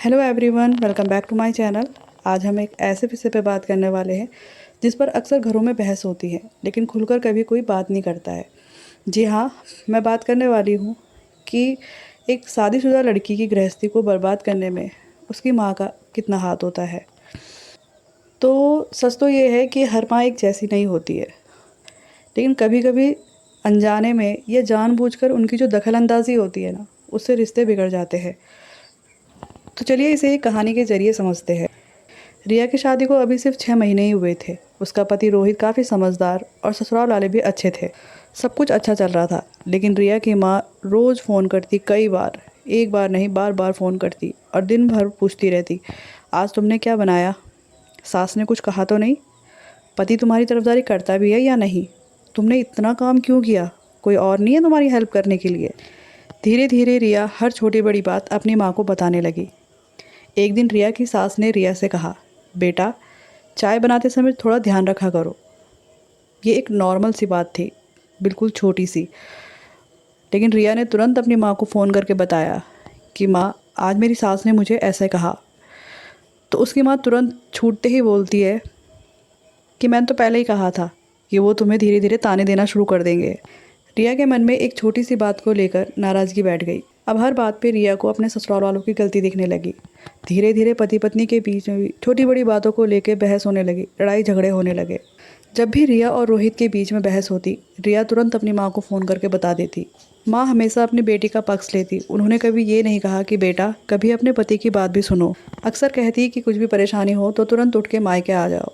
Hello everyone, welcome back to my channel. आज हम एक ऐसे विषय पे बात करने वाले हैं जिस पर अक्सर घरों में बहस होती है, लेकिन खुलकर कभी कोई बात नहीं करता है। जी हाँ, मैं बात करने वाली हूँ कि एक शादीशुदा लड़की की गृहस्थी को बर्बाद करने में उसकी माँ का कितना हाथ होता है। तो सच तो ये है कि हर माँ एक जैसी नहीं होती है, लेकिन कभी कभी अनजाने में या जानबूझकर उनकी जो दखलंदाजी होती है ना, उससे रिश्ते बिगड़ जाते हैं। तो चलिए इसे एक कहानी के ज़रिए समझते हैं। रिया की शादी को अभी सिर्फ 6 महीने ही हुए थे। उसका पति रोहित काफ़ी समझदार और ससुराल वाले भी अच्छे थे। सब कुछ अच्छा चल रहा था, लेकिन रिया की माँ रोज़ फ़ोन करती, कई बार, एक बार नहीं बार बार फ़ोन करती और दिन भर पूछती रहती, आज तुमने क्या बनाया? सास ने कुछ कहा तो नहीं? पति तुम्हारी तरफदारी करता भी है या नहीं? तुमने इतना काम क्यों किया? कोई और नहीं है तुम्हारी हेल्प करने के लिए? धीरे धीरे रिया हर छोटी बड़ी बात अपनी माँ को बताने लगी। एक दिन रिया की सास ने रिया से कहा, बेटा, चाय बनाते समय थोड़ा ध्यान रखा करो। ये एक नॉर्मल सी बात थी, बिल्कुल छोटी सी, लेकिन रिया ने तुरंत अपनी माँ को फ़ोन करके बताया कि माँ, आज मेरी सास ने मुझे ऐसे कहा। तो उसकी माँ तुरंत छूटते ही बोलती है कि मैंने तो पहले ही कहा था कि वो तुम्हें धीरे धीरे ताने देना शुरू कर देंगे। रिया के मन में एक छोटी सी बात को लेकर नाराज़गी बैठ गई। अब हर बात पे रिया को अपने ससुराल वालों की गलती दिखने लगी। धीरे धीरे पति पत्नी के बीच में भी छोटी बड़ी बातों को लेकर बहस होने लगी, लड़ाई झगड़े होने लगे। जब भी रिया और रोहित के बीच में बहस होती, रिया तुरंत अपनी माँ को फ़ोन करके बता देती। माँ हमेशा अपनी बेटी का पक्ष लेती। उन्होंने कभी ये नहीं कहा कि बेटा, कभी अपने पति की बात भी सुनो। अक्सर कहती कि कुछ भी परेशानी हो तो तुरंत उठ के मायके आ जाओ।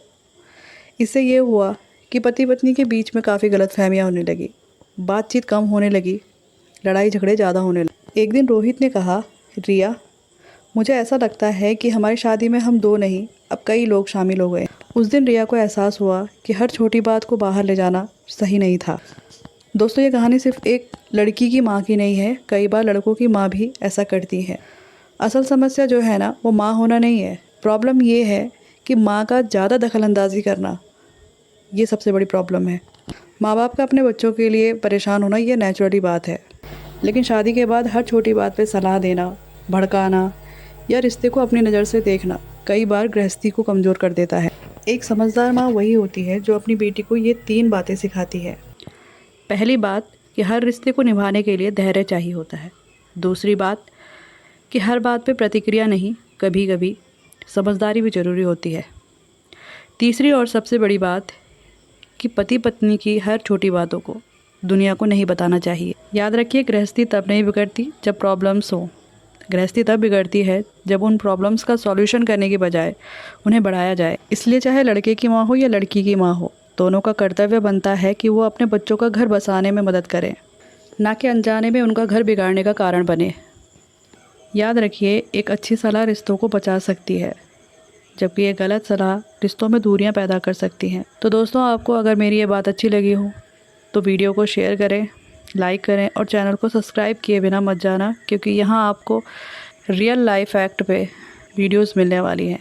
इससे ये हुआ कि पति पत्नी के बीच में काफ़ी गलतफहमियां होने लगी, बातचीत कम होने लगी, लड़ाई झगड़े ज़्यादा होने लगे। एक दिन रोहित ने कहा, रिया, मुझे ऐसा लगता है कि हमारी शादी में हम दो नहीं, अब कई लोग शामिल हो गए। उस दिन रिया को एहसास हुआ कि हर छोटी बात को बाहर ले जाना सही नहीं था। दोस्तों, ये कहानी सिर्फ एक लड़की की माँ की नहीं है, कई बार लड़कों की माँ भी ऐसा करती है। असल समस्या जो है ना, वो माँ होना नहीं है। प्रॉब्लम ये है कि माँ का ज़्यादा दखलंदाजी करना, ये सबसे बड़ी प्रॉब्लम है। माँ बाप का अपने बच्चों के लिए परेशान होना, ये नेचुरली बात है, लेकिन शादी के बाद हर छोटी बात पे सलाह देना, भड़काना या रिश्ते को अपनी नज़र से देखना कई बार गृहस्थी को कमज़ोर कर देता है। एक समझदार माँ वही होती है जो अपनी बेटी को ये 3 बातें सिखाती है। पहली बात कि हर रिश्ते को निभाने के लिए धैर्य चाहिए होता है। दूसरी बात कि हर बात पे प्रतिक्रिया नहीं, कभी कभी समझदारी भी ज़रूरी होती है। तीसरी और सबसे बड़ी बात कि पति पत्नी की हर छोटी बातों को दुनिया को नहीं बताना चाहिए। याद रखिए, गृहस्थी तब नहीं बिगड़ती जब प्रॉब्लम्स हो। गृहस्थी तब बिगड़ती है जब उन प्रॉब्लम्स का सॉल्यूशन करने के बजाय उन्हें बढ़ाया जाए। इसलिए चाहे लड़के की माँ हो या लड़की की माँ हो, दोनों का कर्तव्य बनता है कि वो अपने बच्चों का घर बसाने में मदद करें, ना कि अनजाने में उनका घर बिगाड़ने का कारण बने। याद रखिए, एक अच्छी सलाह रिश्तों को बचा सकती है, जबकि ये गलत सलाह रिश्तों में दूरियां पैदा कर सकती हैं। तो दोस्तों, आपको अगर मेरी ये बात अच्छी लगी हो तो वीडियो को शेयर करें, लाइक करें और चैनल को सब्सक्राइब किए बिना मत जाना, क्योंकि यहाँ आपको रियल लाइफ फैक्ट पे वीडियोस मिलने वाली हैं।